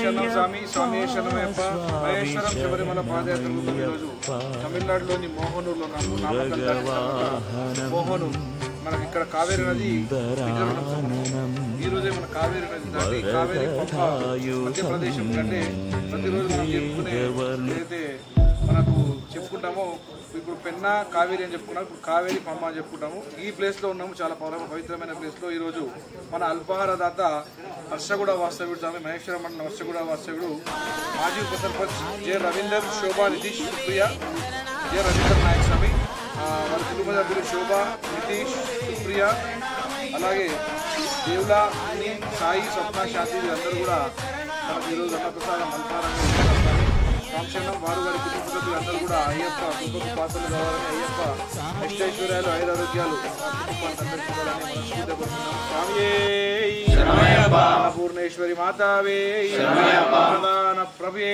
శరణం స్వామి, స్వామి శరణమయ్యప్ప. మహేశ్వరం శబరిమల పాదయాత్రలో ఈరోజు తమిళనాడులోని మోహనూరులో మోహనూరు మనకి ఇక్కడ కావేరి నది ఈ రోజే మన కావేరి నది దాటి కావేరి పంప మధ్యప్రదేశం కంటే ప్రతిరోజు మనం చెప్పుకునే ఏదైతే మనకు చెప్పుకుంటామో ఇప్పుడు పెన్నా కావేరి అని చెప్పుకున్నాం, ఇప్పుడు కావేరి పంప అని చెప్పుకుంటాము. ఈ ప్లేస్లో ఉన్నాము, చాలా పవిత్రమైన ప్లేస్లో. ఈరోజు మన అల్పాహారదాత హర్షగూడ వాస్తవ్యుడు స్వామి, మహేశ్వరం మండలం హర్షగూడ వాస్తవ్యుడు మాజీ ఉప సర్పంచ్ జె రవీందర్, శోభా, నితీష్, సుప్రియ, జె రవీందర్ నాయక్ స్వామి, వారి కుటుంబ సభ్యులు శోభా, నితీష్, సుప్రియ, అలాగే దేవులా, సాయి, స్వప్న, శాంతి అందరూ కూడా మనకు ఈరోజు అన్నప్రసాదం అల్పాహారంగా కాంక్షణం. వారు వారి కుటుంబ సభ్యులందరూ కూడా అయ్యప్ప కుటుంబ పాత్రలు కావాలని, అయ్యప్ప అష్టైశ్వర్యాలు, ఐరారోగ్యాలు పూర్ణేశ్వరి మాతావే ప్రధాన ప్రభే